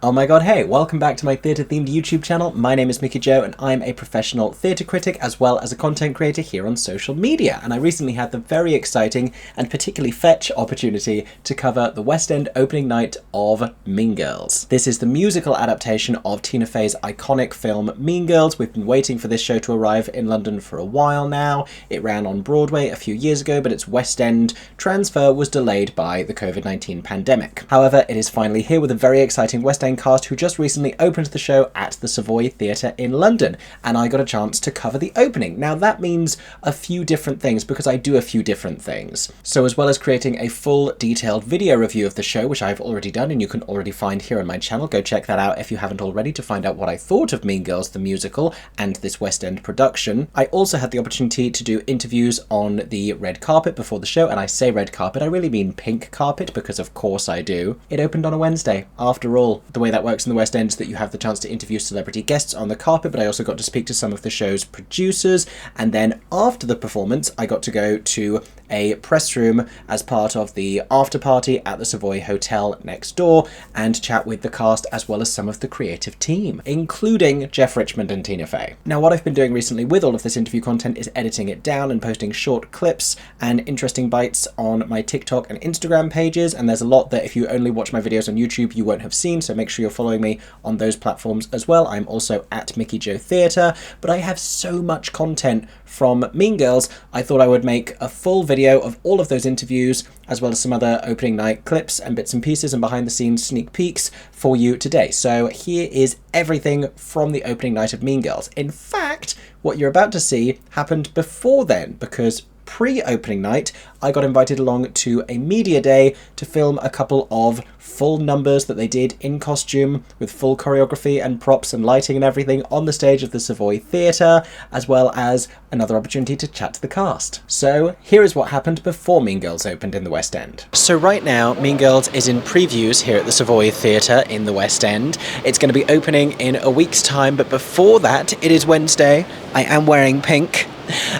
Oh my god, hey, welcome back to my theatre-themed YouTube channel. My name is Mickey Joe and I'm a professional theatre critic as well as a content creator here on social media. And I recently had the very exciting and particularly fetch opportunity to cover the West End opening night of Mean Girls. This is the musical adaptation of Tina Fey's iconic film Mean Girls. We've been waiting for this show to arrive in London for a while now. It ran on Broadway a few years ago, but its West End transfer was delayed by the COVID-19 pandemic. However, it is finally here with a very exciting West End cast who just recently opened the show at the Savoy Theatre in London, and I got a chance to cover the opening. Now that means a few different things because I do a few different things. So as well as creating a full detailed video review of the show, which I've already done and you can already find here on my channel, go check that out if you haven't already to find out what I thought of Mean Girls the musical and this West End production. I also had the opportunity to do interviews on the red carpet before the show, and I say red carpet, I really mean pink carpet because of course I do. It opened on a Wednesday. After all, the way that works in the West End is that you have the chance to interview celebrity guests on the carpet, but I also got to speak to some of the show's producers, and then after the performance I got to go to a press room as part of the after party at the Savoy Hotel next door and chat with the cast as well as some of the creative team, including Jeff Richmond and Tina Fey. Now what I've been doing recently with all of this interview content is editing it down and posting short clips and interesting bites on my TikTok and Instagram pages, and there's a lot that if you only watch my videos on YouTube you won't have seen, so make sure you're following me on those platforms as well. I'm also at Mickey Joe Theatre, but I have so much content from Mean Girls, I thought I would make a full video of all of those interviews as well as some other opening night clips and bits and pieces and behind the scenes sneak peeks for you today. So here is everything from the opening night of Mean Girls. In fact, what you're about to see happened before then, because pre-opening night I got invited along to a media day to film a couple of full numbers that they did in costume with full choreography and props and lighting and everything on the stage of the Savoy Theatre, as well as another opportunity to chat to the cast. So here is what happened before Mean Girls opened in the West End. So right now Mean Girls is in previews here at the Savoy Theatre in the West End. It's going to be opening in a week's time, but before that it is Wednesday. I am wearing pink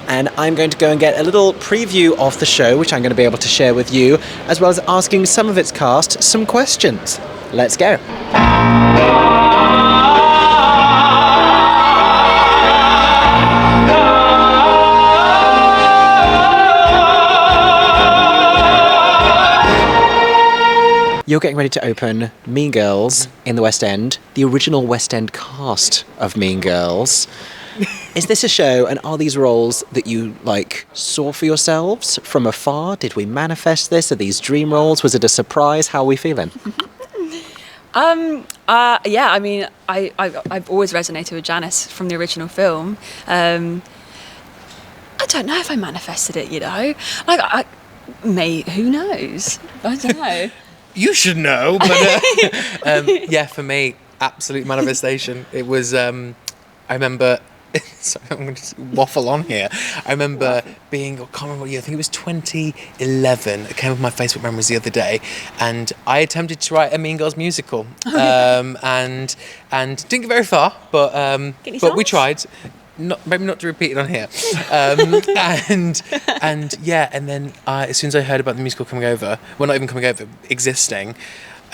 and I'm going to go and get a little preview of the show which I'm going to be able to share with you, as well as asking some of its cast some questions. Let's go. You're getting ready to open Mean Girls in the West End, the original West End cast of Mean Girls. Is this a show, and are these roles that you, saw for yourselves from afar? Did we manifest this? Are these dream roles? Was it a surprise? How are we feeling? Yeah, I mean, I've always resonated with Janice from the original film. I don't know if I manifested it, you know? Who knows? I don't know. You should know, but yeah, for me, absolute manifestation. It was, I remember... Sorry, I'm going to waffle on here. I remember being, I can't remember what year, I think it was 2011. It came up with my Facebook memories the other day, and I attempted to write a Mean Girls musical, and didn't get very far, but we tried. Maybe not to repeat it on here. And then as soon as I heard about the musical coming over, well, not even coming over, existing,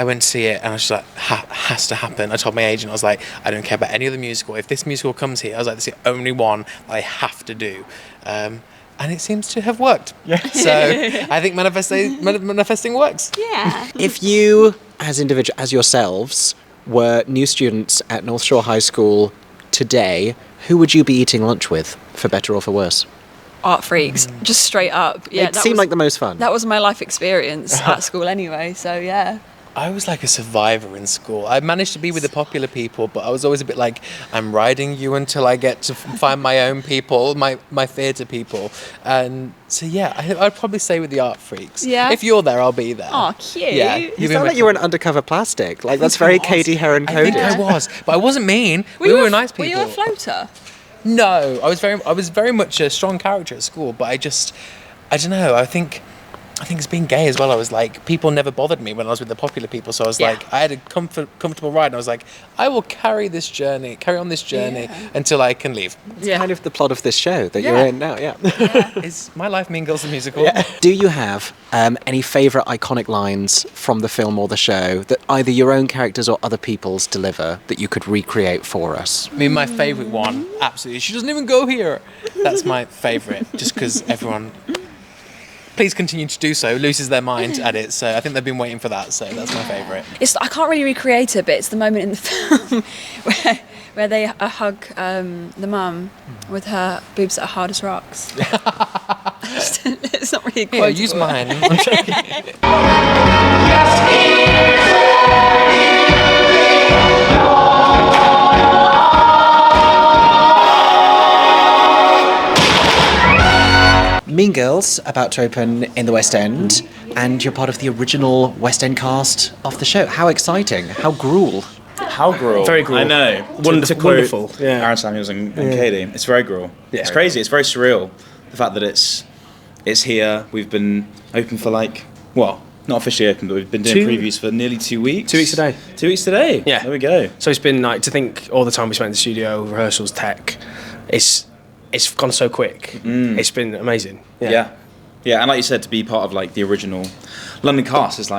I went to see it and I was just like, has to happen. I told my agent, I was like, I don't care about any other musical. If this musical comes here, I was like, this is the only one that I have to do. And it seems to have worked. Yeah. So I think manifesting works. Yeah. If you, as yourselves, were new students at North Shore High School today, who would you be eating lunch with, for better or for worse? Art freaks, just straight up. Yeah, it seemed like the most fun. That was my life experience at school anyway, so yeah. I was like a survivor in school. I managed to be with the popular people, but I was always a bit like, I'm riding you until I get to find my own people, my theatre people. And so, yeah, I'd probably say with the art freaks. Yeah. If you're there, I'll be there. Oh, cute. Yeah. You sound like you were an undercover plastic. That's very Katie Heron coded. I think I was, but I wasn't mean. We were nice people. Were you a floater? No, I was very much a strong character at school, but I don't know, I think I think it's being gay as well. I was like, people never bothered me when I was with the popular people. So I was like, I had a comfortable ride. And I was like, I will carry on this journey until I can leave. It's kind of the plot of this show that you're in now, Is My Life Mean Girls the musical? Yeah. Do you have any favourite iconic lines from the film or the show that either your own characters or other people's deliver that you could recreate for us? I mean, my favourite one, absolutely. She doesn't even go here. That's my favourite, just because everyone... Please continue to do so, loses their mind at it, so I think they've been waiting for that, so that's my favourite. I can't really recreate it, but it's the moment in the film where they hug the mum with her boobs that are hard as rocks. It's not really quotable. Use mine. Mean Girls, about to open in the West End, and you're part of the original West End cast of the show. How exciting. How gruel. How gruel. Very gruel. I know. Wonderful. Yeah. Aaron Samuels and Katie. It's very gruel. Yeah. It's crazy. It's very surreal. The fact that it's here. We've been open for not officially open, but we've been doing previews for nearly 2 weeks. 2 weeks today. 2 weeks today. Yeah. There we go. So it's been to think all the time we spent in the studio, rehearsals, tech, it's gone so quick. It's been amazing. Yeah. And like you said, to be part of the original London cast is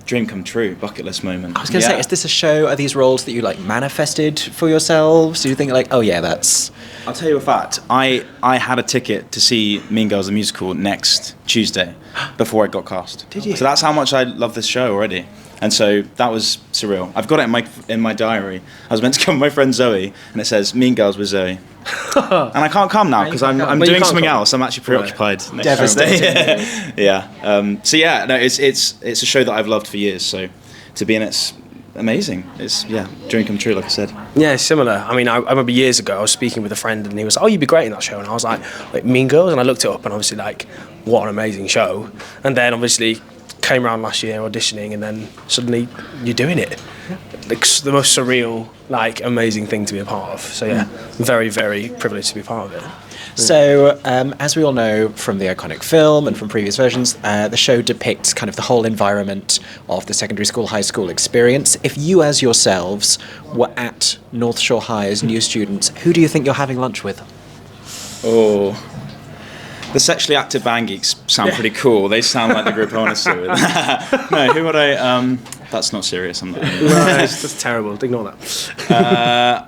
dream come true, bucket list moment. I was going to say, is this a show, are these roles that you manifested for yourselves? Do you think that's... I'll tell you a fact. I had a ticket to see Mean Girls the musical next Tuesday before it got cast. Did you? So that's how much I love this show already. And so that was surreal. I've got it in my diary. I was meant to come with my friend Zoe, and it says Mean Girls with Zoe. And I can't come now because I'm doing something else. I'm actually preoccupied. Devastating. So yeah, no, it's a show that I've loved for years. So to be in it's amazing. It's dream come true, like I said. Yeah, similar. I mean, I remember years ago I was speaking with a friend and he was, "Oh, you'd be great in that show," and I was like Mean Girls, and I looked it up and obviously what an amazing show. And then obviously came around last year auditioning, and then suddenly you're doing it. The most surreal, amazing thing to be a part of. So very, very privileged to be part of it. So, as we all know from the iconic film and from previous versions, the show depicts kind of the whole environment of the secondary school, high school experience. If you as yourselves were at North Shore High as new students, who do you think you're having lunch with? Oh... The sexually active band geeks sound pretty cool. They sound like the group I want to sit with. No, who would I... that's not serious. I'm not. That's terrible. Ignore that.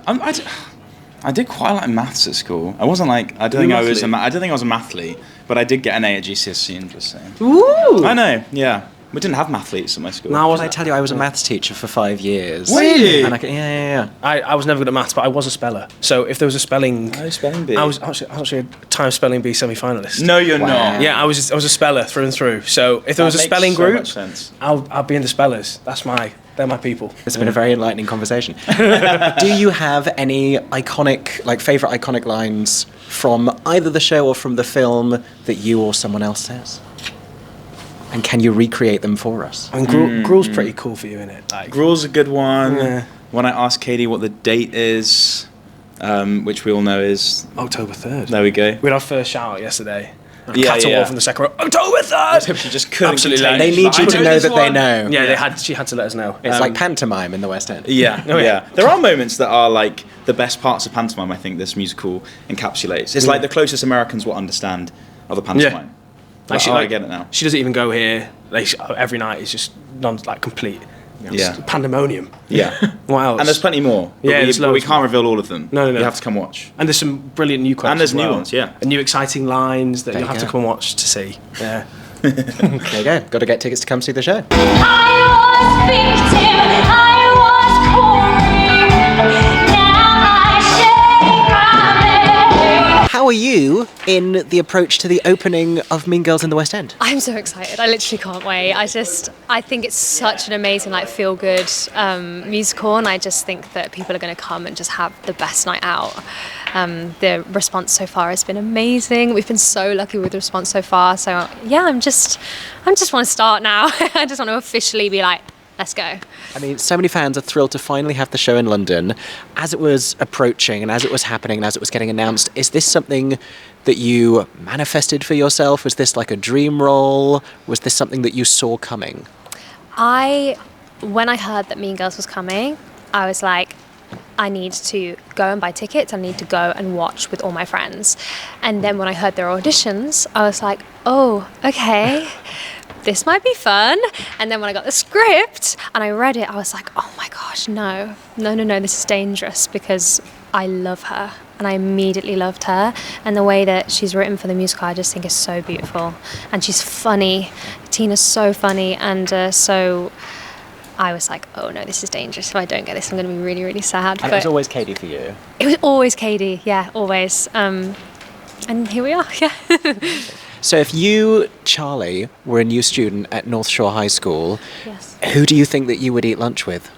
I did quite like maths at school. I wasn't I don't think I was a mathlete, but I did get an A at GCSE. I'm just saying. Ooh. I know. Yeah. We didn't have mathletes at my school. No, I tell you, I was a maths teacher for 5 years. Really? And yeah. I was never good at maths, but I was a speller. So if there was a spelling... Oh, spelling bee. I was actually a Times Spelling Bee semi-finalist. No, you're not. Yeah, I was a speller through and through. So if there was a spelling group, I'll be in the spellers. They're my people. It's been a very enlightening conversation. Do you have any iconic, favourite iconic lines from either the show or from the film that you or someone else says? And can you recreate them for us? I mean, gruel's pretty cool for you, isn't it? Gruel's a good one. Yeah. When I asked Katie what the date is, which we all know is... October 3rd. There we go. We had our first shout-out yesterday. Yeah. From the second row, October 3rd! She just couldn't Absolutely. contain They it. need you to know that they know. Yeah, she had to let us know. It's like pantomime in the West End. Yeah. There are moments that are the best parts of pantomime, I think, this musical encapsulates. It's the closest Americans will understand of a pantomime. I get it now. She doesn't even go here. Every night is just complete pandemonium. Yeah. What else? And there's plenty more. But we can't reveal all of them. No. You have to come watch. And there's some brilliant new quotes. And there's as well. new ones, yeah. And new exciting lines that There you'll you have to go. come and watch to see. Yeah. There you go. Got to get tickets to come see the show. I was victim, I was Corey, now I shake my blade. How are you in the approach to the opening of Mean Girls in the West End? I'm so excited. I literally can't wait. I think it's such an amazing, feel-good musical, and I just think that people are going to come and just have the best night out. The response so far has been amazing. We've been so lucky with the response so far. So yeah, I just want to start now. I just want to officially be let's go. I mean, so many fans are thrilled to finally have the show in London. As it was approaching and as it was happening and as it was getting announced, is this something that you manifested for yourself? Was this like a dream role? Was this something that you saw coming? When I heard that Mean Girls was coming, I was like, I need to go and buy tickets. I need to go and watch with all my friends. And then when I heard their auditions, I was like, oh, okay, this might be fun. And then when I got the script and I read it, I was like, oh my gosh, no, this is dangerous, because I love her. And I immediately loved her. And the way that she's written for the musical, I just think is so beautiful. And she's funny. Tina's so funny. And so I was like, oh no, this is dangerous. If I don't get this, I'm going to be really, really sad. And it was always Katie for you? It was always Katie, yeah, always. And here we are, yeah. So if you, Charlie, were a new student at North Shore High School, Yes. who do you think that you would eat lunch with?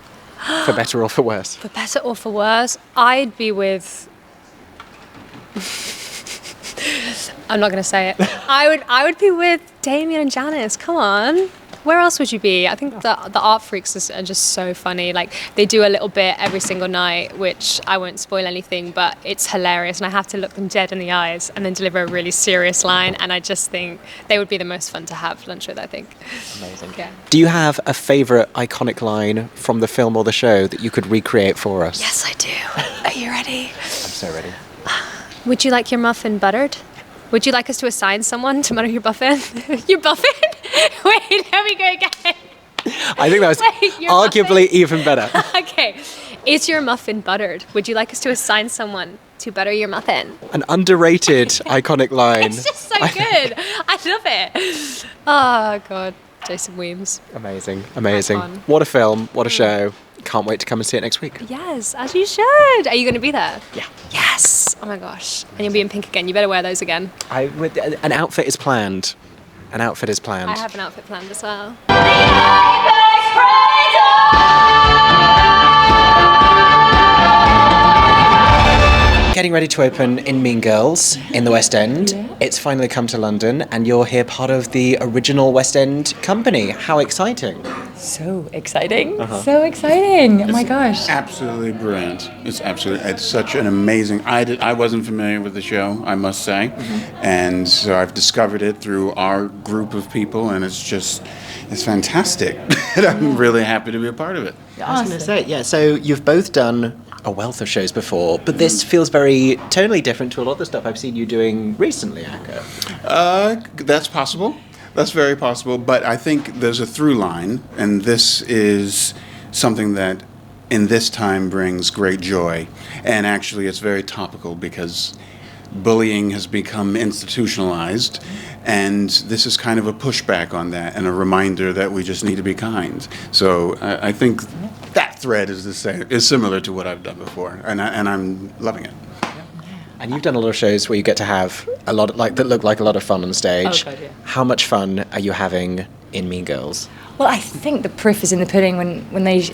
For better or for worse? For better or for worse, I'd be with... I'm not going to say it. I would be with Damien and Janice. Come on. Where else would you be? I think the Art Freaks are just so funny. Like, they do a little bit every single night, which I won't spoil anything, but it's hilarious. And I have to look them dead in the eyes and then deliver a really serious line. And I just think they would be the most fun to have lunch with, I think. Amazing. Yeah. Do you have a favourite iconic line from the film or the show that you could recreate for us? Yes, I do. Are you ready? I'm so ready. Would you like your muffin buttered? Would you like us to assign someone to butter your muffin? Your muffin? Wait, let me go again. I think that was Wait, your arguably muffin? even better. Okay. Is your muffin buttered? Would you like us to assign someone to butter your muffin? An underrated iconic line. It's just so good. I love it. Oh, God. Jason Weems. Amazing. Icon. What a film, what a show. Can't wait to come and see it next week. Yes, as you should. Are you going to be there? Yeah. Yes. Oh, my gosh. And you'll be in pink again. You better wear those again. An outfit is planned. An outfit is planned. I have an outfit planned as well. Getting ready to open in Mean Girls in the West End. Yeah. It's finally come to London and you're here part of the original West End company. How exciting. So exciting. So exciting. Oh my gosh. Absolutely brilliant. It's such an amazing. I wasn't familiar with the show, I must say, and so I've discovered it through our group of people, and it's fantastic. And I'm really happy to be a part of it. I was going to say, yeah, so you've both done a wealth of shows before, but this feels very tonally different to a lot of the stuff I've seen you doing recently, Akka. That's possible. That's very possible. But I think there's a through line, and this is something that in this time brings great joy. And actually, it's very topical because bullying has become institutionalized, and this is kind of a pushback on that and a reminder that we just need to be kind. So I think that thread is similar to what I've done before, and I'm loving it. And you've done a lot of shows where you get to have a lot that look like a lot of fun on stage. Oh, God, yeah. How much fun are you having in Mean Girls? Well, I think the proof is in the pudding when they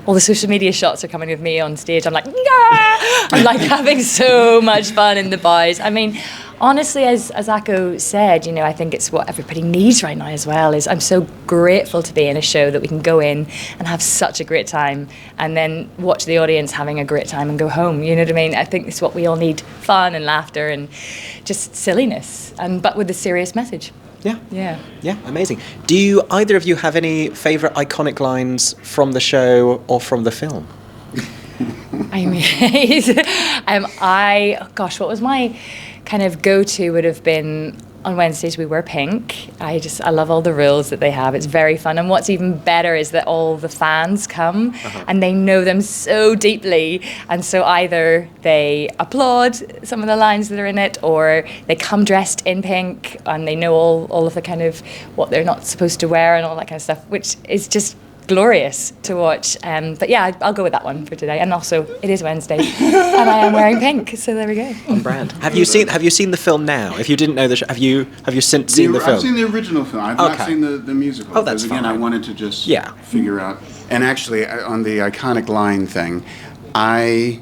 all the social media shots are coming with me on stage. I'm like, yeah! I'm like having so much fun in the boys. I mean, honestly, as Akko said, I think it's what everybody needs right now as well. I'm so grateful to be in a show that we can go in and have such a great time and then watch the audience having a great time and go home. You know what I mean? I think it's what we all need: fun and laughter and just silliness, but with a serious message. Yeah, amazing. Do you either of you have any favourite iconic lines from the show or from the film? I mean, what was my kind of go-to would have been on Wednesdays we wear pink. I love all the rules that they have. It's very fun. And what's even better is that all the fans come and they know them so deeply. And so either they applaud some of the lines that are in it, or they come dressed in pink and they know all of the kind of what they're not supposed to wear and all that kind of stuff, which is just glorious to watch. But yeah, I'll go with that one for today. And also, it is Wednesday, and I am wearing pink, so there we go. On brand. Have you seen the film now? If you didn't know the show, have you since seen the film? I've seen the original film. I've not seen the musical. Oh, that's again, fine. I wanted to just figure out. And actually, on the iconic line thing, I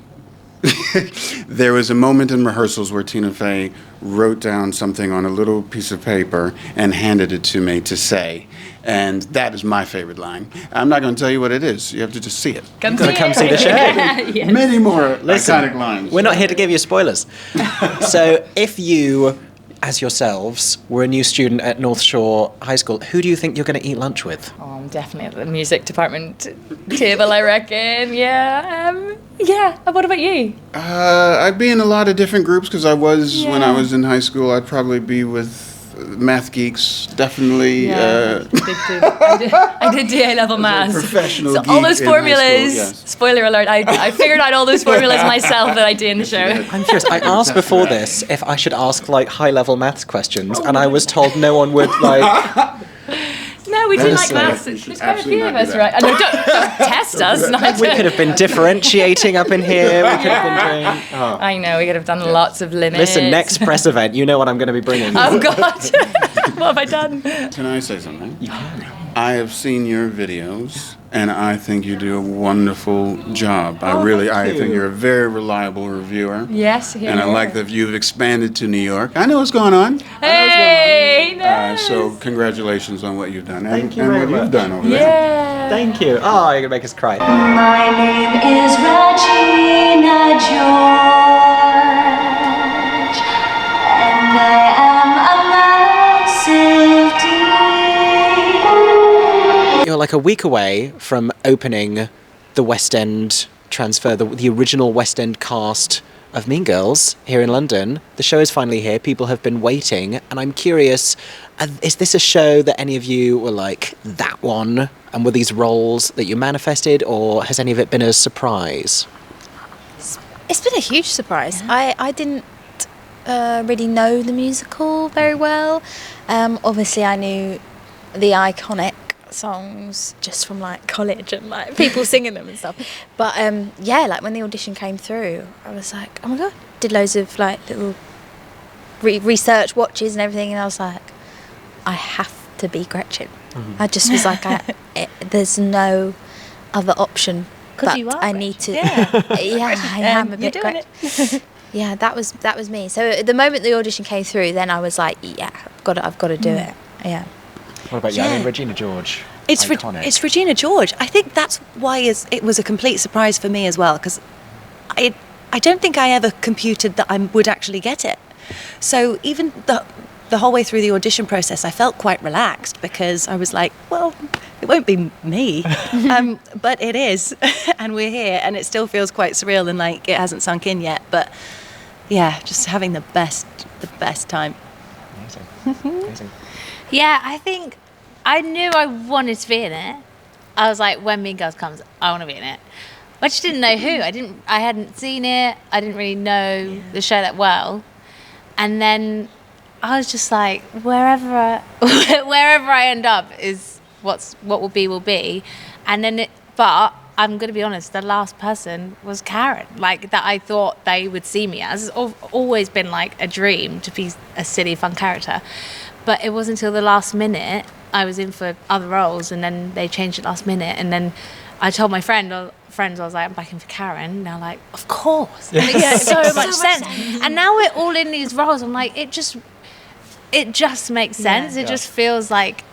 There was a moment in rehearsals where Tina Fey wrote down something on a little piece of paper and handed it to me to say. And that is my favorite line. I'm not going to tell you what it is. You have to just see it. You've got to come see the show. Yes. Many more Listen, iconic lines. We're not here to give you spoilers. So if you, as yourselves, were a new student at North Shore High School, who do you think you're going to eat lunch with? Oh, I'm definitely at the music department table, I reckon. Yeah. Yeah. What about you? I'd be in a lot of different groups because I was, when I was in high school, I'd probably be with math geeks, definitely. Yeah. I did DA level maths. professional So all geek those in high school, formulas. yes. Spoiler alert! I figured out all those formulas myself that I do in the show. I'm curious. I asked before this if I should ask like high-level maths questions, and I was told no one would like. No, we do like Honestly. maths. You should There's quite a absolutely few of not do us, that. right? No, don't test us. We could have been differentiating up in here. We could have been doing. Oh. I know, we could have done lots of limits. Listen, next press event, you know what I'm going to be bringing. Oh, God. What have I done? Can I say something? You can. I have seen your videos, and I think you do a wonderful job. I think you're a very reliable reviewer. Yes, here. And I like that you've expanded to New York. I know what's going on. Hey, nice. So congratulations on what you've done Thank you and very what much. you've done over there. Yeah. Thank you. Oh, you're going to make us cry. My name is Regina George, and I am a massive deal. You're like a week away from opening the West End transfer, the original West End cast of Mean Girls here in London. The show is finally here. People have been waiting, and I'm curious, is this a show that any of you were like, that one? And were these roles that you manifested, or has any of it been a surprise? It's been a huge surprise. I didn't really know the musical very well. Obviously, I knew the iconic songs just from like college and like people singing them and stuff. But yeah, like when the audition came through, I was like, oh my God. Did loads of like little research watches and everything, and I was like, I have to be Gretchen. I just was like, there's no other option. But you are I need to. Yeah. Yeah, I am a bit You're doing Gretchen. Yeah, that was me. So the moment the audition came through, then I was like, yeah, I've got to do it. Yeah. What about you? I Yeah. mean, Regina George. It's iconic. it's Regina George. I think that's why it was a complete surprise for me as well, because I don't think I ever computed that I would actually get it. So even the whole way through the audition process, I felt quite relaxed because I was like, well, it won't be me, but it is, and we're here, and it still feels quite surreal and like it hasn't sunk in yet. But yeah, just having the best time. Amazing. Yeah, I think I knew I wanted to be in it. I was like, when Mean Girls comes, I want to be in it. But I just didn't know who. I hadn't seen it. I didn't really know the show that well. And then I was just like, wherever I end up is what will be. And then but I'm going to be honest, the last person was Karen. Like, that I thought they would see me as. It's always been like a dream to be a silly, fun character. But it wasn't until the last minute I was in for other roles, and then they changed it last minute. And then I told my friends, I was like, I'm back in for Karen. And they're like, of course. It makes so much sense. And now we're all in these roles. I'm like, it just makes sense. Yeah. It just feels like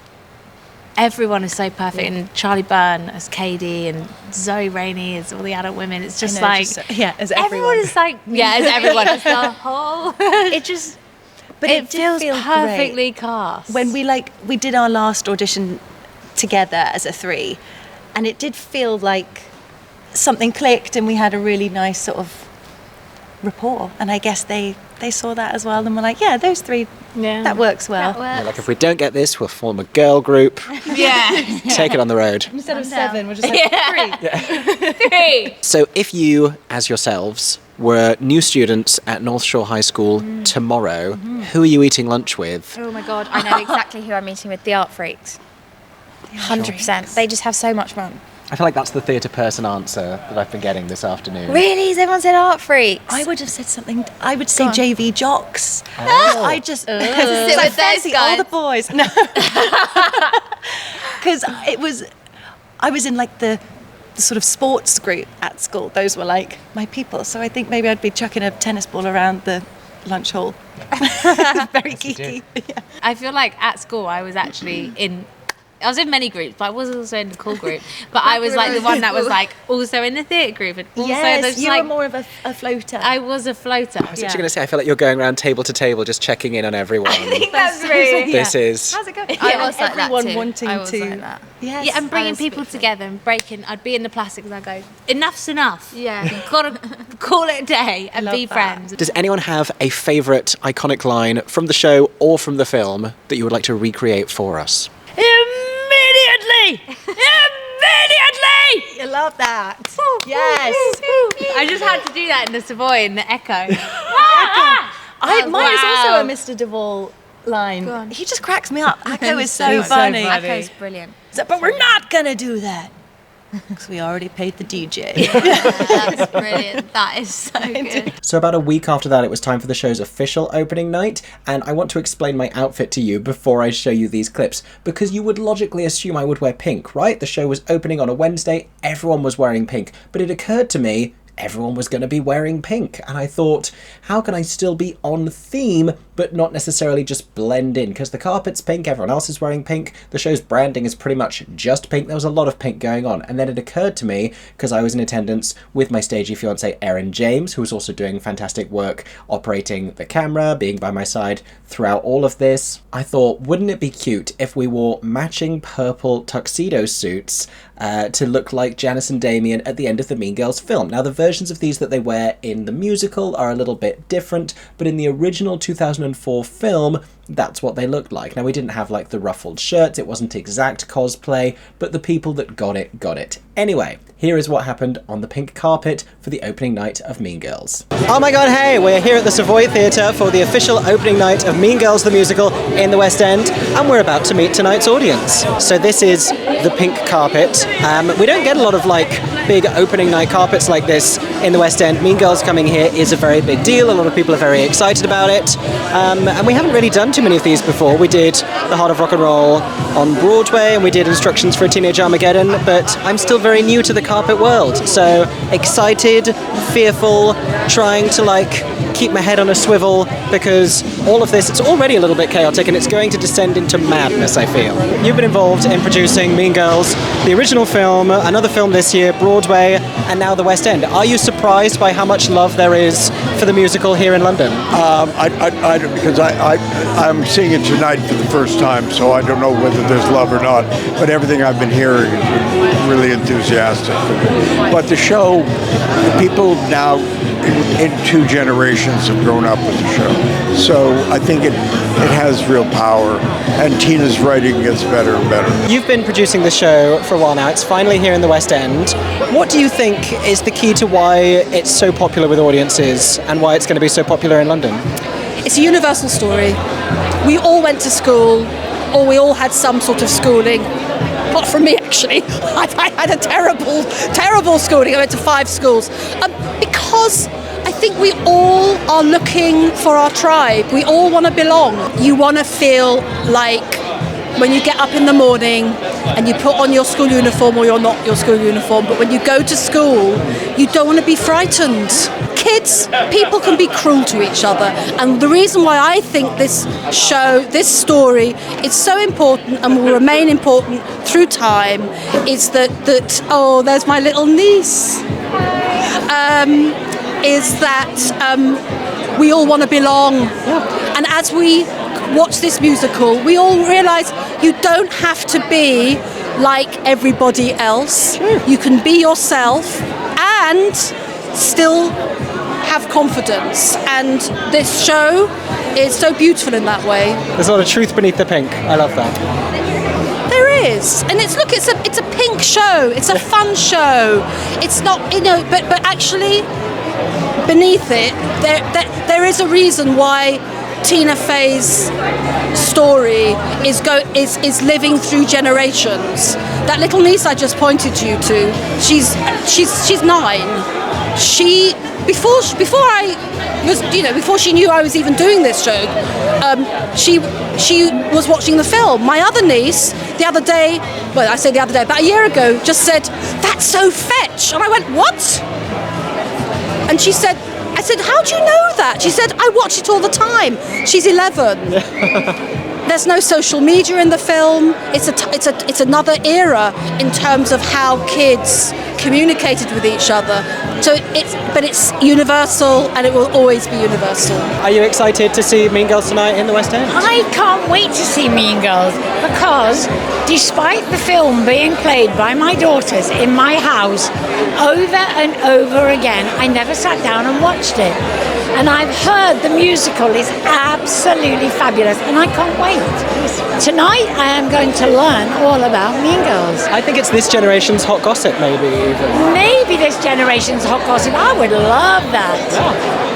everyone is so perfect. And Charlie Byrne as Katie and Zoe Rainey as all the adult women. It's just like, as everyone. everyone is like, yeah, as everyone. As the whole. It just, But it did feels feel perfectly great. cast. When we did our last audition together as a three, and it did feel like something clicked, and we had a really nice sort of rapport. And I guess they saw that as well, and were like, yeah, those three, that works well. That works. Like, if we don't get this, we'll form a girl group. Yeah. Take it on the road. Instead of 7, we're just like 3. 3. So if you, as yourselves, were new students at North Shore High School tomorrow, who are you eating lunch with? Oh my God, I know exactly who I'm meeting with. The Art Freaks. 100%. They just have so much fun. I feel like that's the theatre person answer that I've been getting this afternoon. Really? Everyone said Art Freaks. I would have said something. I would say Go on. JV Jocks. Oh. I just Sit because I with those fancy all guys. the boys. No, because I was in like the sort of sports group at school. Those were like my people. So I think maybe I'd be chucking a tennis ball around the lunch hall. Very geeky. Yeah. I feel like at school I was actually in many groups, but I was also in the cool group. But I was like the one that was like also in the theatre group. And also Yes, you like, were more of a floater. I was a floater. I was actually going to say, I feel like you're going around table to table just checking in on everyone. I think that's really. This is... How's it going? I was like that everyone too. wanting I was to. like that. Yes, Yeah, and bringing I people was- together and breaking. I'd be in the plastics and I'd go, enough's enough. Yeah. You've got to call it a day and love be that. friends. Does anyone have a favourite iconic line from the show or from the film that you would like to recreate for us? Immediately! Immediately! I love that. Yes. I just had to do that in the Savoy in the Echo. Mine is also Wow. a Mr. Duvall line. Go on. He just cracks me up. Echo is so He's so funny. funny. Echo's brilliant. But we're not gonna do that because we already paid the DJ. That's brilliant. That is so good. So about a week after that, it was time for the show's official opening night, and I want to explain my outfit to you before I show you these clips, because you would logically assume I would wear pink, right? The show was opening on a Wednesday, everyone was wearing pink, but it occurred to me everyone was going to be wearing pink, and I thought, how can I still be on theme but not necessarily just blend in? Because the carpet's pink, everyone else is wearing pink, the show's branding is pretty much just pink. There was a lot of pink going on, and then it occurred to me, because I was in attendance with my stagey fiance Erin James, who was also doing fantastic work operating the camera, being by my side throughout all of this, I thought, wouldn't it be cute if we wore matching purple tuxedo suits to look like Janice and Damien at the end of the Mean Girls film. Now, the versions of these that they wear in the musical are a little bit different, but in the original 2004 film, that's what they looked like. Now, we didn't have like the ruffled shirts, it wasn't exact cosplay, but the people that got it, got it. Anyway, here is what happened on the pink carpet for the opening night of Mean Girls. Oh my god, hey! We're here at the Savoy Theatre for the official opening night of Mean Girls the Musical in the West End, and we're about to meet tonight's audience. So this is the pink carpet. We don't get a lot of like big opening night carpets like this in the West End. Mean Girls coming here is a very big deal, a lot of people are very excited about it, and we haven't really done too many of these before. We did The Heart of Rock and Roll on Broadway, and we did Instructions for a Teenage Armageddon, but I'm still very new to the carpet world, so excited, fearful, trying to like keep my head on a swivel, because all of this, it's already a little bit chaotic and it's going to descend into madness, I feel. You've been involved in producing Mean Girls, the original film, another film this year, Broadway, and now the West End. Are you surprised by how much love there is for the musical here in London? I don't, because I'm seeing it tonight for the first time, so I don't know whether there's love or not, but everything I've been hearing has been really enthusiastic. But the show, the people now in two generations have grown up with the show. So I think it has real power, and Tina's writing gets better and better. You've been producing the show for a while now. It's finally here in the West End. What do you think is the key to why it's so popular with audiences and why it's going to be so popular in London? It's a universal story. We all went to school, or we all had some sort of schooling. Apart from me, actually. I had a terrible schooling. I went to 5 schools. Because I think we all are looking for our tribe. We all want to belong. You want to feel like when you get up in the morning and you put on your school uniform, or you're not your school uniform, but when you go to school, you don't want to be frightened. Kids, people can be cruel to each other, and the reason why I think this show, this story, is so important and will remain important through time is that oh, there's my little niece, is that we all want to belong. And as we watch this musical, we all realise you don't have to be like everybody else. You can be yourself and still have confidence, and this show is so beautiful in that way. There's a lot of truth beneath the pink. I love that. There is, and it's a pink show. It's a fun show. It's not, but actually beneath it there is a reason why Tina Fey's story is living through generations. That little niece I just pointed you to, she's 9. She before she knew I was even doing this show, she was watching the film. My other niece, the other day, well, I say the other day, about a year ago, just said, "That's so fetch," and I went, "What?" And she said, I said, "How do you know that?" She said, "I watch it all the time." She's 11. There's no social media in the film. It's another era in terms of how kids communicated with each other. So it's universal, and it will always be universal. Are you excited to see Mean Girls tonight in the West End? I can't wait to see Mean Girls because despite the film being played by my daughters in my house over and over again, I never sat down and watched it. And I've heard the musical is absolutely fabulous, and I can't wait. Tonight I am going to learn all about Mean Girls. I think it's this generation's hot gossip, maybe even. Maybe this generation's hot gossip. I would love that.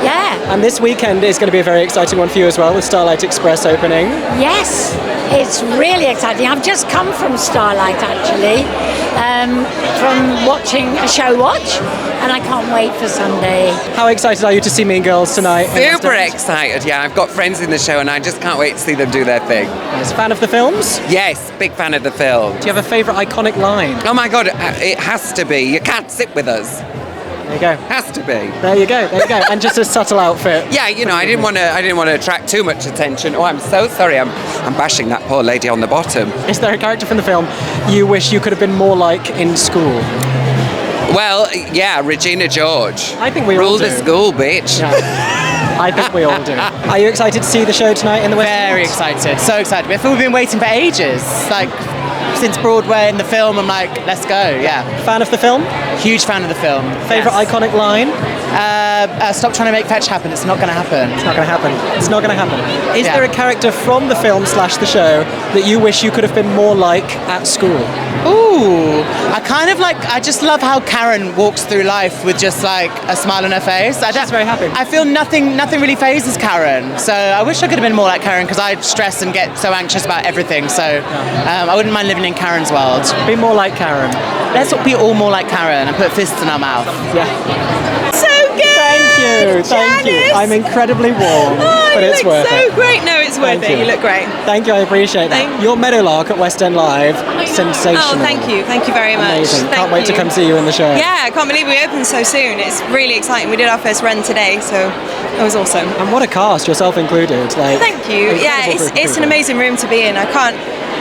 Yeah. And this weekend is going to be a very exciting one for you as well, with Starlight Express opening. Yes, it's really exciting. I've just come from Starlight actually, from watching a show watch, and I can't wait for Sunday. How excited are you to see Mean Girls tonight? Super excited, yeah. I've got friends in the show and I just can't wait to see them do their thing. Yes. Fan of the films? Yes, big fan of the film. Do you have a favourite iconic line? Oh my God, it has to be. You can't sit with us. There you go. Has to be. There you go. And just a subtle outfit. Yeah, you know, I didn't want to attract too much attention. Oh, I'm so sorry. I'm bashing that poor lady on the bottom. Is there a character from the film you wish you could have been more like in school? Well, yeah, Regina George. I think we all all do. Rule the school, bitch. Yeah. I think we all do. Are you excited to see the show tonight in the West End? Very excited. So excited. I feel we've been waiting for ages. Like, since Broadway and the film, I'm like, let's go, yeah. Fan of the film? Huge fan of the film. Favourite iconic line? Stop trying to make fetch happen. It's not going to happen. It's not going to happen. It's not going to happen. Is there a character from the film / the show that you wish you could have been more like at school? Ooh, I just love how Karen walks through life with just like a smile on her face. She's very happy. I feel nothing really phases Karen. So I wish I could have been more like Karen because I stress and get so anxious about everything. So I wouldn't mind living in Karen's world. Be more like Karen. Let's be all more like Karen and put fists in our mouth. Yeah. So good. Thank you. I'm incredibly warm, but it's worth it. So great. No, it's worth it. You look great. Thank you. I appreciate that. Your Meadowlark at West End Live, sensational. Oh, thank you. Thank you very much. Amazing. Can't wait to come see you in the show. Yeah, I can't believe we opened so soon. It's really exciting. We did our first run today, so it was awesome. And what a cast, yourself included. Thank you. Yeah, it's an amazing room to be in.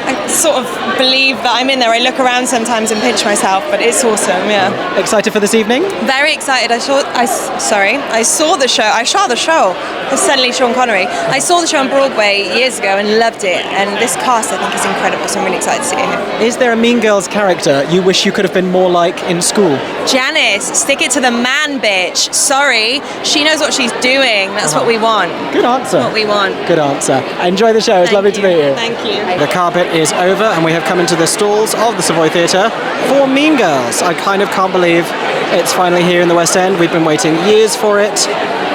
I sort of believe that I'm in there. I look around sometimes and pinch myself, but it's awesome, yeah. Excited for this evening? Very excited. I saw the show. I shot the show. Suddenly Sean Connery. I saw the show on Broadway years ago and loved it, and this cast I think is incredible, so I'm really excited to see it here. Is there a Mean Girls character you wish you could have been more like in school? Janice, stick it to the man, bitch. Sorry, she knows what she's doing. That's what we want. Good answer. What we want. Good answer. Enjoy the show. It's lovely to meet you. Thank you. The carpet is over and we have come into the stalls of the Savoy Theatre for Mean Girls. I kind of can't believe it's finally here in the West End. We've been waiting years for it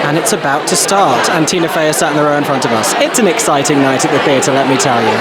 and it's about to start. And Tina Fey is sat in the row in front of us. It's an exciting night at the theatre, let me tell you.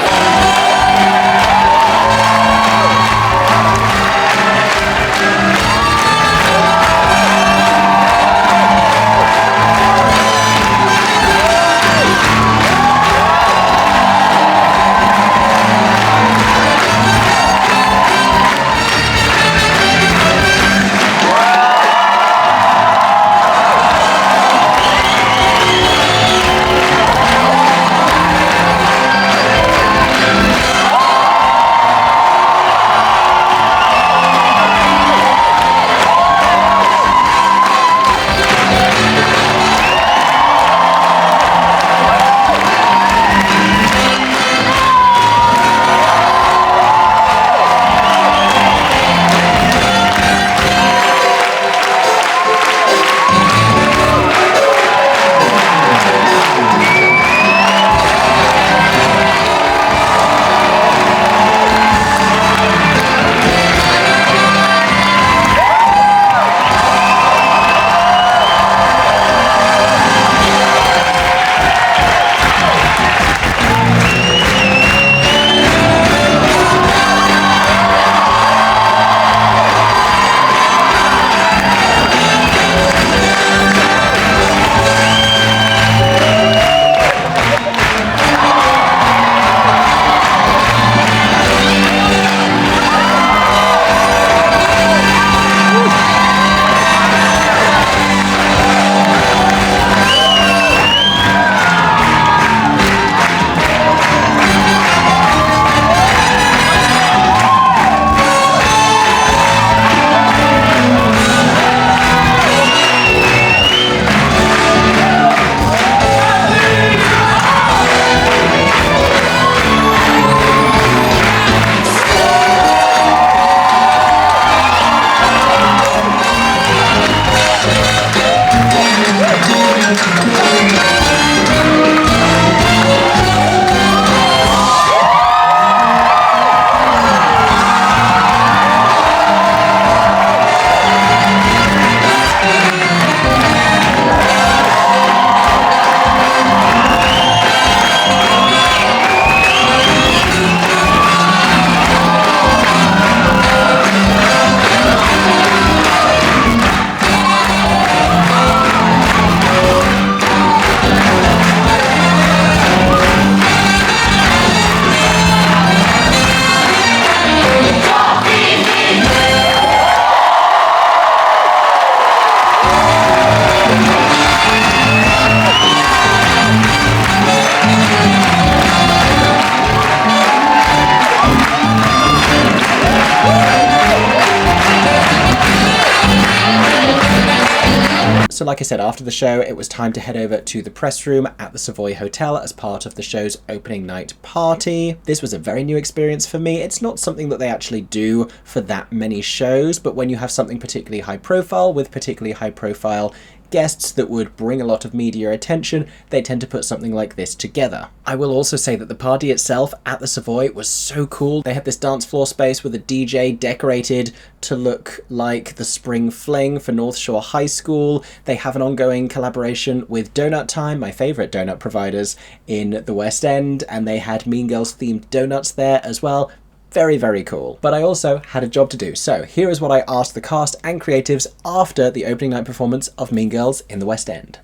So like I said, after the show, it was time to head over to the press room at the Savoy Hotel as part of the show's opening night party. This was a very new experience for me. It's not something that they actually do for that many shows, but when you have something particularly high profile with particularly high profile guests that would bring a lot of media attention, they tend to put something like this together. I will also say that the party itself at the Savoy was so cool. They had this dance floor space with a DJ decorated to look like the Spring Fling for North Shore High School. They have an ongoing collaboration with Donut Time, my favourite donut providers in the West End, and they had Mean Girls themed donuts there as well. Very, very cool. But I also had a job to do. So here is what I asked the cast and creatives after the opening night performance of Mean Girls in the West End.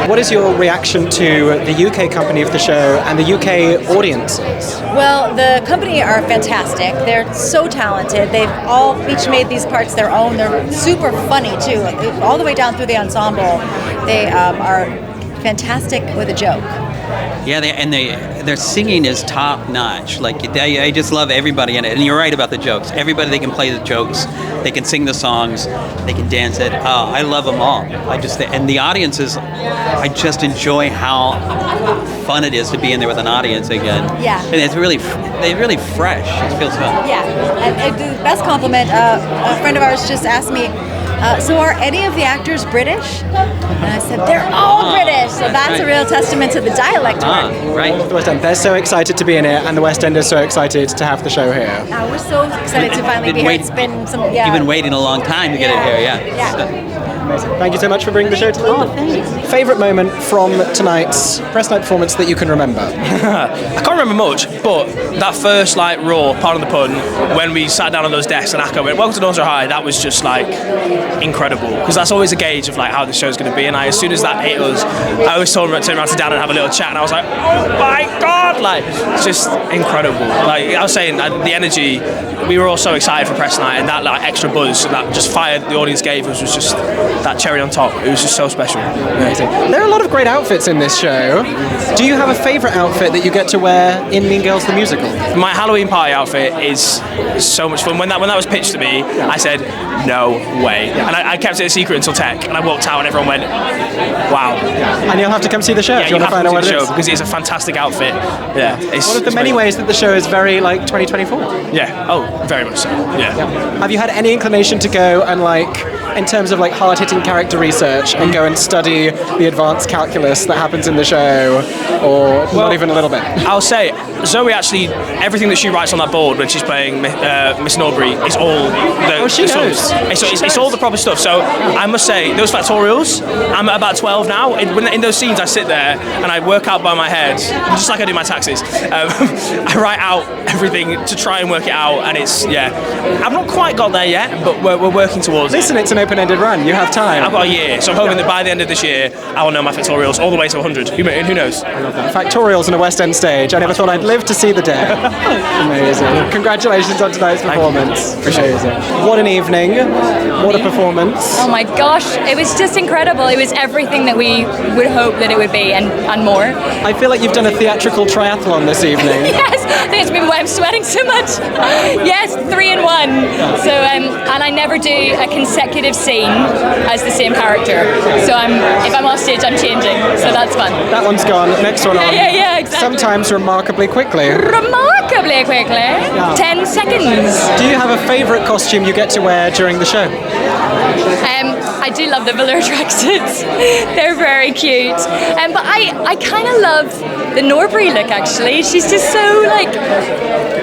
What is your reaction to the UK company of the show and the UK audiences? Well, the company are fantastic. They're so talented. They've all each made these parts their own. They're super funny too, all the way down through the ensemble. They are fantastic with a joke. Yeah, their singing is top notch. Like I just love everybody in it. And you're right about the jokes. Everybody, they can play the jokes, they can sing the songs, they can dance it. I love them all. And the audiences, I just enjoy how fun it is to be in there with an audience again. Yeah. And they're really fresh. It feels fun. Yeah. And the best compliment, a friend of ours just asked me, so are any of the actors British? And I said, they're all British. So that's a real testament to the dialect work. Right. The West End, they're so excited to be in it, and the West End is so excited to have the show here. We're so excited to finally be here. It's been some, You've been waiting a long time to get it here, Yeah. Amazing. Thank you so much for bringing the show to London. Thanks. Favourite moment from tonight's press night performance that you can remember? I can't remember much, but that first raw, pardon the pun, when we sat down on those desks and Akko went, "Welcome to North Shore High," that was just incredible, because that's always a gauge of how the show's going to be. And as soon as that hit us, I always told him to turn around, sit down and have a little chat, and I was like, oh my god, it's just incredible. I was saying, the energy, we were all so excited for press night, and that extra buzz that just fire the audience gave us was just that cherry on top. It was just so special. Amazing. There are a lot of great outfits in this show. Do you have a favourite outfit that you get to wear in Mean Girls the musical? My Halloween party outfit is so much fun. When that was pitched to me, I said, no way. And I kept it a secret until tech, and I walked out and everyone went, wow. And you'll have to come see the show if you want to find out what it is. Because it's a fantastic outfit. Yeah. It's one of the many ways that the show is very 2024. Yeah. Oh, very much so. Yeah. Have you had any inclination to go and in terms of hard-hitting character research and go and study the advanced calculus that happens in the show, or not even a little bit? I'll say, Zoe actually, everything that she writes on that board when she's playing Miss Norbury is all she knows. It's all the proper stuff. So I must say, those factorials, I'm at about 12 now. In those scenes, I sit there and I work out by my head, just like I do my taxes. I write out everything to try and work it out, and I've not quite got there yet, but we're working towards it. Listen, it's an open-ended run. You have time. I've got a year, so I'm hoping that by the end of this year, I will know my factorials all the way to 100. Who knows? Factorials on a West End stage. I never thought I'd live to see the day. Amazing. Congratulations on tonight's performance. Amazing. What an evening. What a performance. Oh my gosh, it was just incredible. It was everything that we would hope that it would be and more. I feel like you've done a theatrical triathlon this evening. Yes, I think it's maybe why I'm sweating so much. Yes, 3 in 1. So and I never do a consecutive scene as the same character. So if I'm off stage, I'm changing. So that's fun. That one's gone. Next one on. Yeah, exactly. Sometimes remarkably quickly. Remarkably quickly. Yeah. 10 seconds. Do you have a favourite costume you get to wear during the show? I do love the velour tracksuits. They're very cute. But I kind of love the Norbury look, actually. She's just so,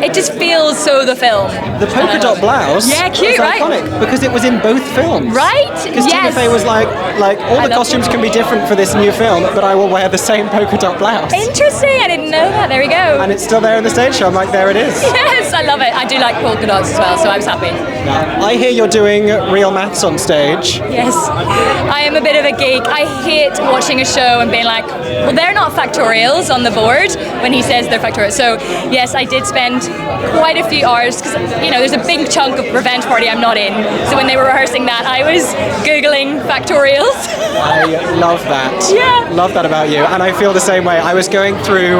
it just feels so the film. The polka dot blouse. Yeah, cute, right? Iconic, because it was in both films. Right? Because Tina Fey was all the costumes can be different for this new film, but I will wear the same polka dot blouse. Interesting, I didn't know that. There we go. And it's still there in the stage show. I'm like, there it is. Yes, I love it. I do like polka dots as well, so I was happy. I hear you're doing real maths on stage. Yes, I am a bit of a geek. I hate watching a show and being like, well, they're not factorials on the board when he says they're factorials. So yes, I did spend quite a few hours because, you know, there's a big chunk of Revenge Party I'm not in. So when they were rehearsing that, I was Googling factorials. I love that. Yeah. Love that about you. And I feel the same way. I was going through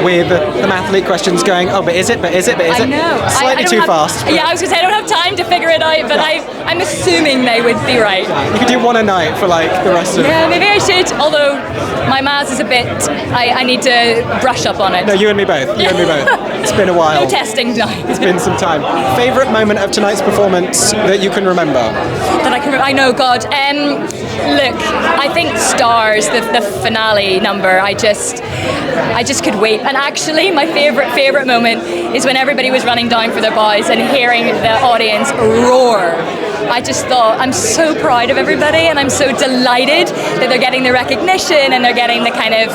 with the Mathlete questions going, oh, but is it? I know. Slightly I don't too have- fast. Yeah, I was going to say, I don't have time to figure it out, but I'm assuming they would be right. You could do one a night for like the rest of Yeah, maybe I should, although my maths is a bit, I need to brush up on it. No, you and me both. It's been a while. No testing tonight. It's been some time. Favourite moment of tonight's performance that you can remember? That I know, God. Look, I think Stars, the finale number, I just could wait. And actually, my favourite moment is when everybody was running down for their bows and hearing the audience roar. I just thought, I'm so proud of everybody and I'm so delighted that they're getting the recognition and they're getting the kind of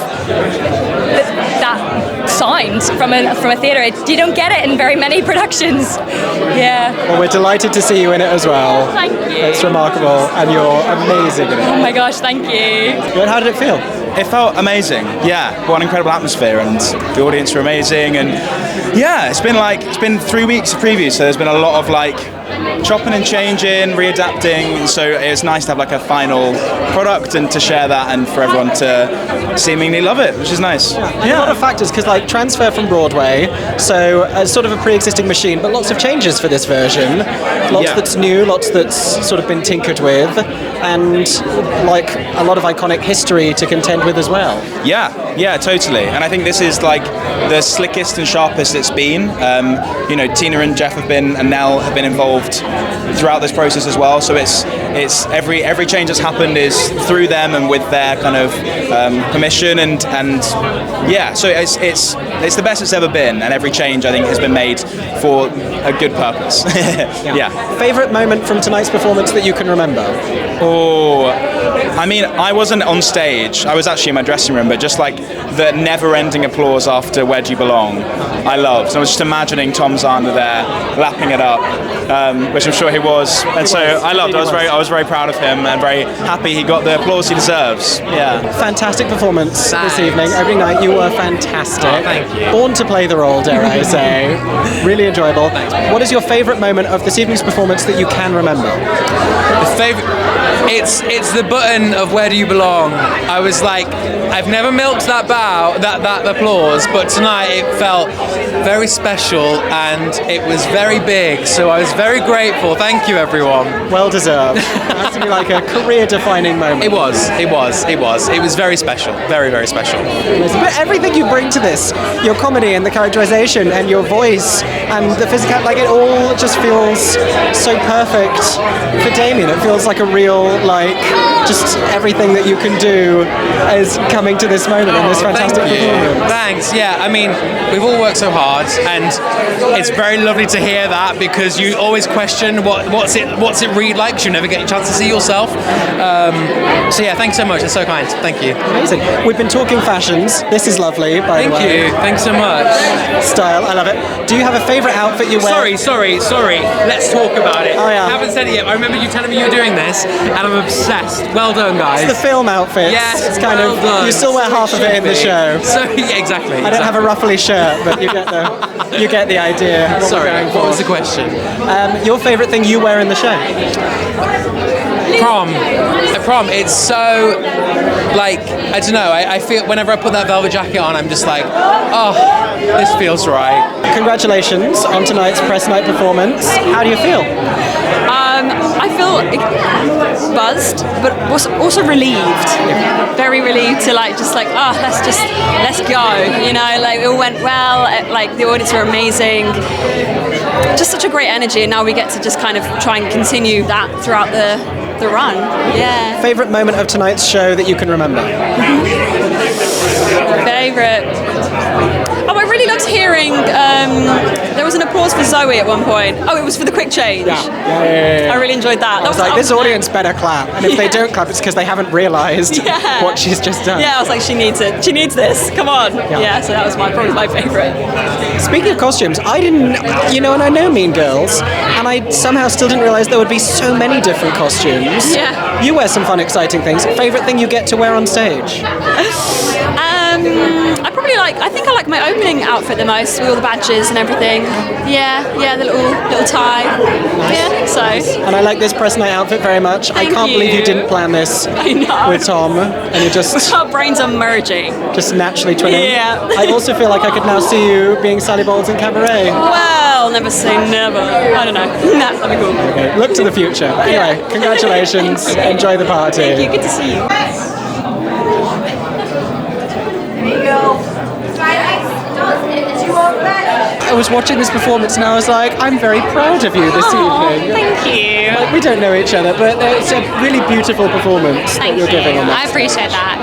that sound from a theatre. You don't get it in very many productions. Yeah. Well, we're delighted to see you in it as well. Thank you. It's remarkable and you're amazing in it. Oh my gosh, thank you. Good. How did it feel? It felt amazing. Yeah, what an incredible atmosphere, and the audience were amazing. And yeah, it's been 3 weeks of previews, so there's been a lot of like chopping and changing, readapting. So it's nice to have like a final product and to share that, and for everyone to seemingly love it, which is nice. And a lot of factors, because like transfer from Broadway, so sort of a pre-existing machine, but lots of changes for this version. Lots that's new, lots that's sort of been tinkered with, and like a lot of iconic history to contend with as well. Yeah, totally. And I think this is like the slickest and sharpest it's been. You know, Tina and Jeff and Nell have been involved throughout this process as well. So it's every change that's happened is through them and with their kind of permission and yeah. So it's the best it's ever been, and every change I think has been made for a good purpose. Yeah. Favourite moment from tonight's performance that you can remember? Oh, I mean, I wasn't on stage. I was actually in my dressing room, but just like the never-ending applause after Where Do You Belong, I loved. So I was just imagining Tom Zahner there, lapping it up, which I'm sure he was. And so I loved it. I was very proud of him and very happy he got the applause he deserves. Yeah. Fantastic performance this evening. Every night you were fantastic. Oh, thank you. Born to play the role, dare I say. Really enjoyable. What is your favourite moment of this evening's performance that you can remember? The favourite. It's the button of Where Do You Belong. I was like, I've never milked that bow, that applause, but tonight it felt very special and it was very big. So I was very grateful. Thank you, everyone. Well deserved. It has to be like a career-defining moment. It was. It was very special. Very, very special. But everything you bring to this, your comedy and the characterization and your voice and the physical, like it all just feels so perfect for Damien. It feels like a real, like, just everything that you can do is coming to this moment in this fantastic performance. Thanks. Yeah, I mean, we've all worked so hard, and it's very lovely to hear that because you always question what's it read like, because you never get a chance to see yourself. So yeah, thanks so much. That's so kind. Thank you. Amazing. We've been talking fashions. This is lovely, by the way. Thank you. Thanks so much. Style. I love it. Do you have a favourite outfit you wear? Sorry. Let's talk about it. Oh, yeah. I haven't said it yet. I remember you telling me you were doing this, and I'm obsessed. Well done, guys. It's the film outfit. Yes, it's kind well of done. you still wear half of it in the show. So yeah, exactly. I don't have a ruffly shirt, but you get the idea. Sorry, what was the question? Your favourite thing you wear in the show? Prom. It's so like I don't know. I feel whenever I put that velvet jacket on, I'm just like, oh, this feels right. Congratulations on tonight's press night performance. How do you feel? I feel buzzed, but also relieved. Very relieved to let's go. You know, like it all went well. Like the audience were amazing. Just such a great energy, and now we get to just kind of try and continue that throughout the run. Yeah. Favourite moment of tonight's show that you can remember? Favourite. Oh, I really loved hearing. There was an applause for Zoe at one point. Oh, it was for the quick change. Yeah. I really enjoyed that. I was like, this audience better clap, and if they don't clap, it's because they haven't realised what she's just done. Yeah, I was like, she needs it. She needs this. Come on. Yeah. So that was probably my favourite. Speaking of costumes, I didn't, and I know Mean Girls, and I somehow still didn't realise there would be so many different costumes. Yeah. You wear some fun, exciting things. Favourite thing you get to wear on stage? I think I like my opening outfit the most, with all the badges and everything. Yeah, the little tie. Yeah, I think so. And I like this press night outfit very much. I can't believe you didn't plan this with Tom, and you just our brains are merging. Just naturally twinning. Yeah. I also feel like I could now see you being Sally Bowles in Cabaret. Well, never say never. I don't know. Nah, that'd be cool. Okay, look to the future. Anyway, congratulations. Enjoy the party. Thank you. Good to see you. There you go. I was watching this performance and I was like, I'm very proud of you this evening. Thank you. Like, we don't know each other, but it's a really beautiful performance that you're giving on I that. appreciate that.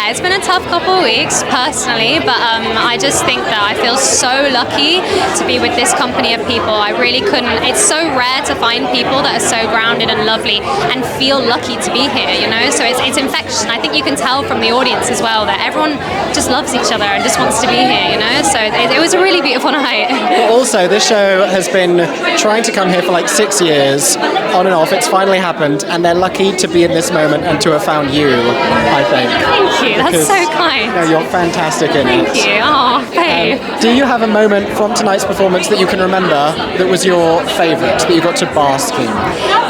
It's been a tough couple of weeks personally, but I just think that I feel so lucky to be with this company of people. I really couldn't. It's so rare to find people that are so grounded and lovely and feel lucky to be here. You know, so it's infectious, and I think you can tell from the audience as well that everyone just loves each other and just wants to be here. You know, so it was a really beautiful night. But also, this show has been trying to come here for like 6 years, on and off. It's finally happened, and they're lucky to be in this moment and to have found you, I think. Thank you, that's Because, so kind. You know, you're fantastic in it. Thank you, oh, babe. Do you have a moment from tonight's performance that you can remember that was your favourite, that you got to bask in?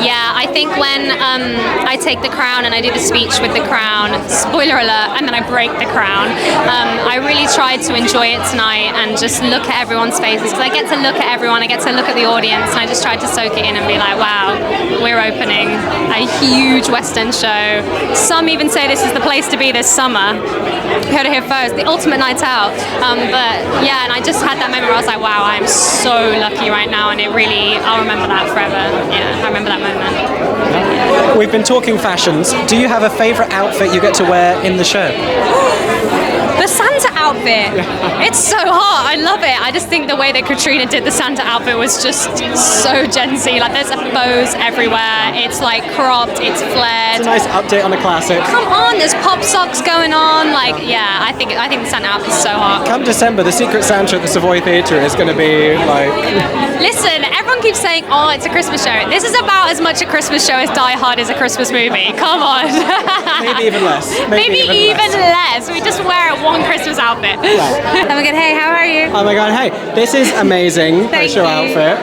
Yeah, I think when I take the crown and I do the speech with the crown, spoiler alert, and then I break the crown, I really tried to enjoy it tonight and just look at everyone's faces, because I get to look at everyone, I get to look at the audience, and I just tried to soak it in and be like, wow, we're opening a huge West End show. Some even say this is the place to be this summer. You heard it here first, the ultimate night out. But yeah, and I just had that moment where I was like, wow, I'm so lucky right now, and it really, I'll remember that forever. Yeah, I remember that moment. We've been talking fashions. Do you have a favourite outfit you get to wear in the show? The Santa outfit, it's so hot, I love it. I just think the way that Katrina did the Santa outfit was just so Gen Z. Like, there's bows everywhere, it's like cropped, it's flared. It's a nice update on a classic. Come on, there's pop socks going on. Like, yeah, I think the Santa outfit is so hot. Come December, the Secret Santa at the Savoy Theatre is going to be like... Listen, everyone keeps saying, oh, it's a Christmas show. This is about as much a Christmas show as Die Hard is a Christmas movie. Come on. Maybe even less. Maybe even less. We just wear one Christmas outfit. Yeah. Oh my god, hey, how are you? Oh my god, hey, this is amazing. Thank your you. outfit.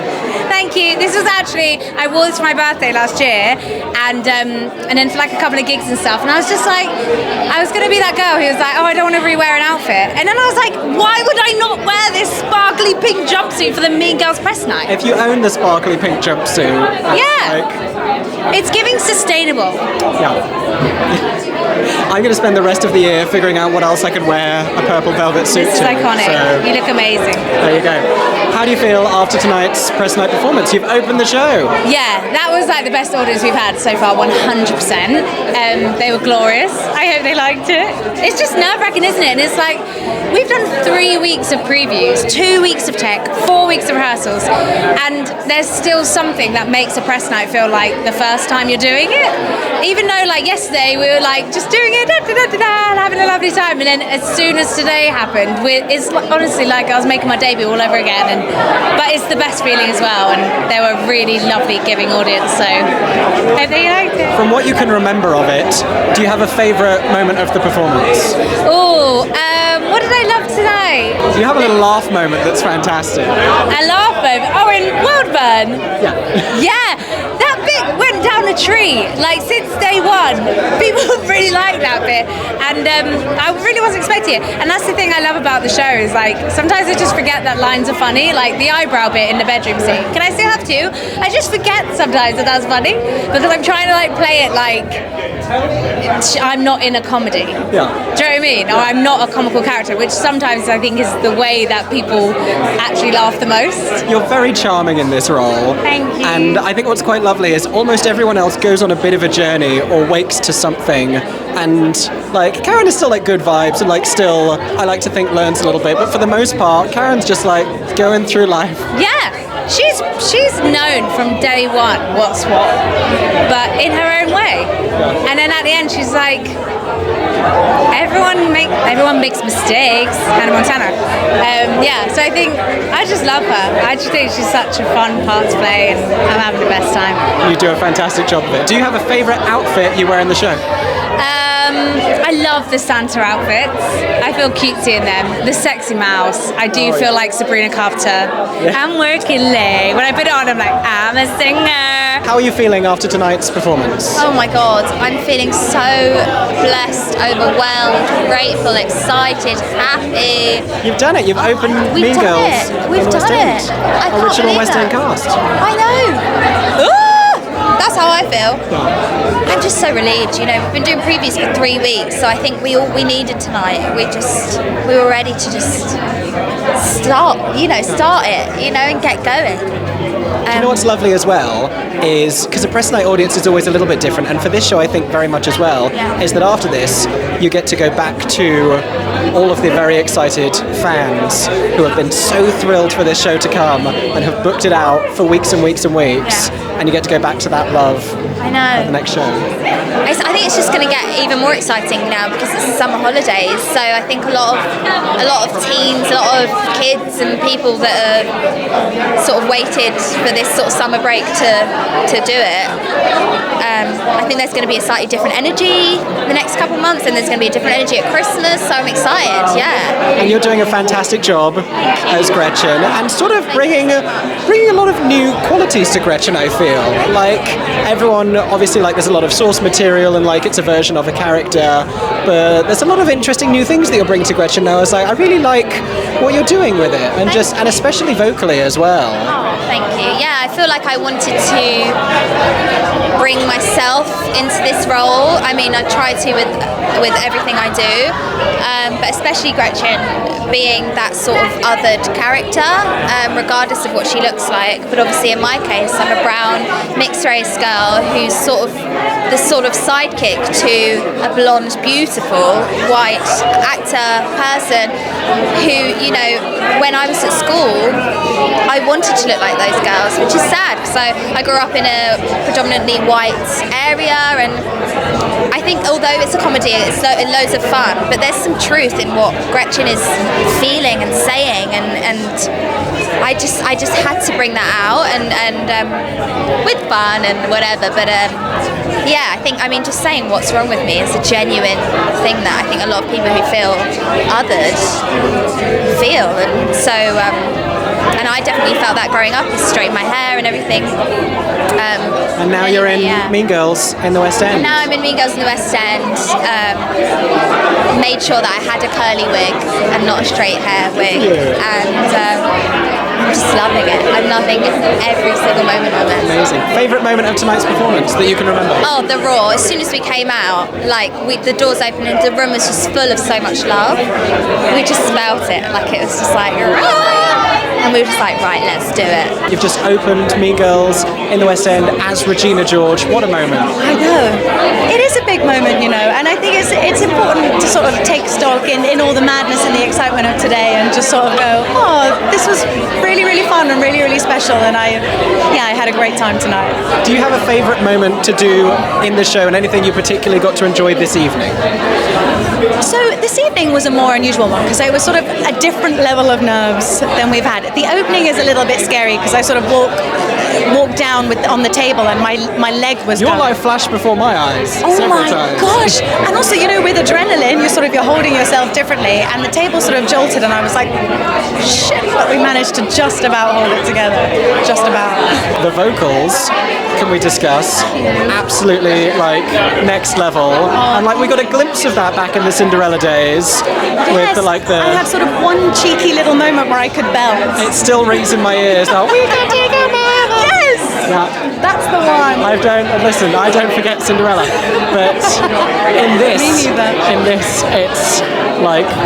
Thank you. This was actually, I wore this for my birthday last year, and then for like a couple of gigs and stuff, and I was just like, I was going to be that girl who was like, oh, I don't want to re-wear an outfit. And then I was like, why would I not wear this sparkly pink jumpsuit for the Mean Girls press night? If you own the sparkly pink jumpsuit, it's giving sustainable. Yeah. I'm going to spend the rest of the year figuring out what else I could wear a purple velvet suit This is to. iconic. So, You look amazing. there you go. How do you feel after tonight's press night performance? You've opened the show. Yeah, that was like the best audience we've had so far, 100%. They were glorious. I hope they liked it. It's just nerve-wracking, isn't it? And it's like, we've done 3 weeks of previews, 2 weeks of tech, 4 weeks of rehearsals, and there's still something that makes a press night feel like the first time you're doing it. Even though, like, yesterday we were like just doing it, and having a lovely time, and then as soon as today happened, it's honestly like I was making my debut all over again. But it's the best feeling as well, and they were a really lovely, giving audience. So hope they liked it. From what you can remember of it, do you have a favourite moment of the performance? Oh, what did I love tonight? Do you have a little laugh moment that's fantastic? A laugh moment. Oh, in Worldburn. Yeah. Yeah, that bit went down a tree. Like since day one, people really like that bit, and I really wasn't expecting it. And that's the thing I love about the show is like sometimes I just forget that lines are funny, like the eyebrow bit in the bedroom scene. Can I still have two? I just forget sometimes that that's funny because I'm trying to like play it like I'm not in a comedy. Yeah. Do you know what I mean? Or I'm not a comical character, which sometimes I think is the way that people actually laugh the most. You're very charming in this role. Thank you. And I think what's quite lovely is almost everyone else goes on a bit of a journey or wakes to something, and like Karen is still like good vibes and like still I like to think learns a little bit, but for the most part Karen's just like going through life. Yeah, she's known from day one what's what, but in her own way. And then at the end she's like, everyone makes mistakes, Hannah Montana. Yeah, so I just love her. I just think she's such a fun part to play, and I'm having the best time. You do a fantastic job of it. Do you have a favourite outfit you wear in the show? I love the Santa outfits. I feel cutesy in them. The sexy mouse. I do feel like Sabrina Carpenter. I'm working late. When I put it on, I'm like, I'm a singer. How are you feeling after tonight's performance? Oh my God, I'm feeling so blessed, overwhelmed, grateful, excited, happy. You've done it. You've opened Mean Girls. We've done it. I can't Original believe West End cast. I know. That's how I feel. I'm just so relieved. You know, we've been doing previews for 3 weeks, so I think we needed tonight. We were ready to just start it, and get going. You know what's lovely as well is, because a press night audience is always a little bit different, and for this show I think very much as well, is that after this you get to go back to all of the very excited fans who have been so thrilled for this show to come and have booked it out for weeks and weeks and weeks, and you get to go back to that love I know. at the next show. I think it's just going to get even more exciting now because it's the summer holidays. So I think a lot of teens, a lot of kids, and people that are sort of waited for this sort of summer break to do it. I think there's going to be a slightly different energy the next couple of months, and there's going to be a different energy at Christmas. So I'm excited. Yeah. And you're doing a fantastic job as Gretchen, and sort of bringing a lot of new qualities to Gretchen. I feel like everyone, obviously, like there's a lot of source material and like it's a version of a character, but there's a lot of interesting new things that you're bringing to Gretchen now. It's like I really like what you're doing with it, and and especially vocally as well. Oh, thank you. Yeah, I feel like I wanted to bring myself into this role. I mean, I try to with everything I do, but especially Gretchen being that sort of othered character, regardless of what she looks like. But obviously, in my case, I'm a brown mixed race girl who's the sort of sidekick to a blonde, beautiful, white actor person who, when I was at school, I wanted to look like those girls, which is sad because I grew up in a predominantly white area, and I think although it's a comedy, it's loads of fun, but there's some truth in what Gretchen is feeling and saying, and I just had to bring that out and with fun and whatever, but I mean just saying what's wrong with me is a genuine thing that I think a lot of people who feel othered feel, and so and I definitely felt that growing up. I straightened my hair and everything. And now you're in Mean Girls in the West End. And now I'm in Mean Girls in the West End. Made sure that I had a curly wig and not a straight hair wig. And I'm just loving it. I'm loving every single moment of it. Amazing. Favourite moment of tonight's performance that you can remember? Oh, the raw. As soon as we came out, the doors opened and the room was just full of so much love. We just smelt it. Like it was just like, and we were just like, right, let's do it. You've just opened Mean Girls in the West End as Regina George. What a moment. I know. It is a big moment, and I think it's important to sort of take stock in all the madness and the excitement of today and just sort of go, oh, this was really, really fun and really, really special, and I had a great time tonight. Do you have a favourite moment to do in the show and anything you particularly got to enjoy this evening? So this evening was a more unusual one because it was sort of a different level of nerves than we've had. The opening is a little bit scary because I sort of walked down on the table and my leg was Your down. life flashed before my eyes several times. Gosh! And also, with adrenaline, you're holding yourself differently, and the table sort of jolted, and I was like, shit! But we managed to just about hold it together. Just about. The vocals, can we discuss? Absolutely, next level. And we got a glimpse of that back in the Cinderella days. Yes, with I had sort of one cheeky little moment where I could belt. It still rings in my ears. Now, we can take a Yes! Yeah. That's the one. I don't forget Cinderella. But in this, it's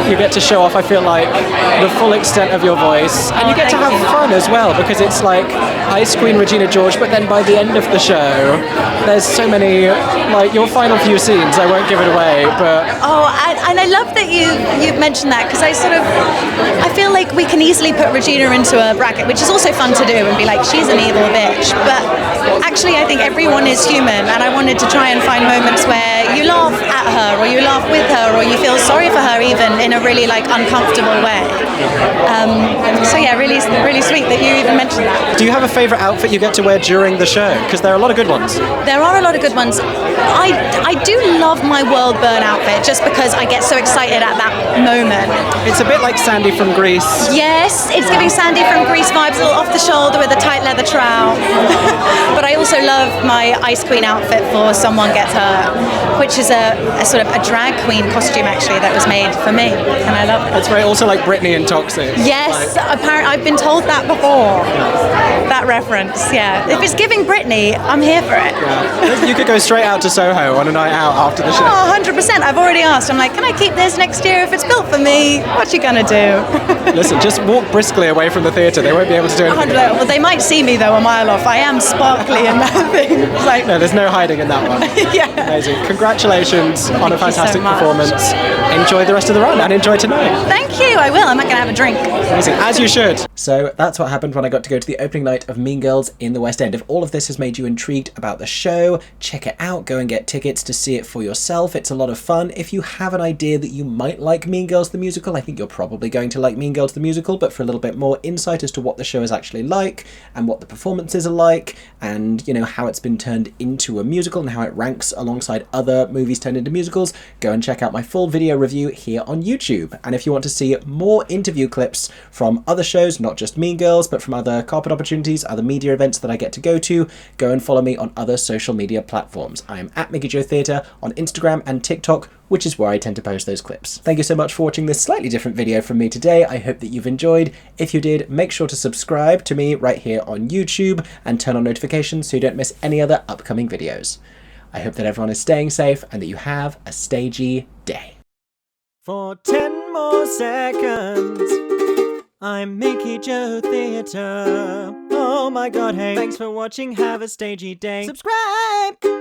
you get to show off, I feel like, the full extent of your voice. And you get to have fun as well, because it's Ice Queen Regina George, but then by the end of the show, there's so many, your final few scenes, I won't give it away, but... Oh, and I love that you mentioned that, because I feel like we can easily put Regina into a bracket, which is also fun to do, and be like, she's an evil bitch, but actually I think everyone is human, and I wanted to try and find moments where you laugh at her, or you laugh with her, or you feel sorry for her even in a really uncomfortable way. So yeah, really, really sweet that you even mentioned function that. Do you have a favourite outfit you get to wear during the show? Because there are a lot of good ones. There are a lot of good ones. I do love my World Burn outfit just because I get so excited at that moment. It's a bit like Sandy from Greece. Yes, it's giving Sandy from Greece vibes, a little off the shoulder with a tight leather trowel. But I also love my Ice Queen outfit for Someone Gets Hurt, which is a sort of a drag queen costume actually that was made for me, and I love it. It's very also like Britney and Toxic. Yes, apparently I've been told that before. That reference, yeah. If it's giving Britney, I'm here for it. Yeah. You could go straight out to Soho on a night out after the show. Oh, 100%. I've already asked. I'm like, can I keep this next year? If it's built for me, what you gonna do? Listen, just walk briskly away from the theatre. They won't be able to do anything. Well, they might see me though a mile off. I am sparkly in that thing. It's like, no, there's no hiding in that one. Yeah. Amazing. Congratulations on a fantastic so much. performance. Enjoy the rest of the run and enjoy tonight. Thank you. I will. I'm not gonna have a drink. Amazing, as you should. So that's what happened when I got to go to the opening night of Mean Girls in the West End. If all of this has made you intrigued about the show, check it out. Go and get tickets to see it for yourself. It's a lot of fun. If you have an idea that you might like Mean Girls the Musical, I think you're probably going to like Mean Girls the Musical, but for a little bit more insight as to what the show is actually like and what the performances are like and, you know, how it's been turned into a musical and how it ranks alongside other movies turned into musicals, go and check out my full video review here on YouTube. And if you want to see more interview clips from other shows, not just Mean Girls, but from other carpet opportunities, other media events that I get to go to, go and follow me on other social media platforms. I am at Mickey Joe Theatre on Instagram and TikTok, which is where I tend to post those clips. Thank you so much for watching this slightly different video from me today. I hope that you've enjoyed. If you did, make sure to subscribe to me right here on YouTube and turn on notifications so you don't miss any other upcoming videos. I hope that everyone is staying safe and that you have a stagey day. For 10 more seconds, I'm Mickey Joe Theatre. Oh my god, hey. Thanks for watching, have a stagey day. Subscribe!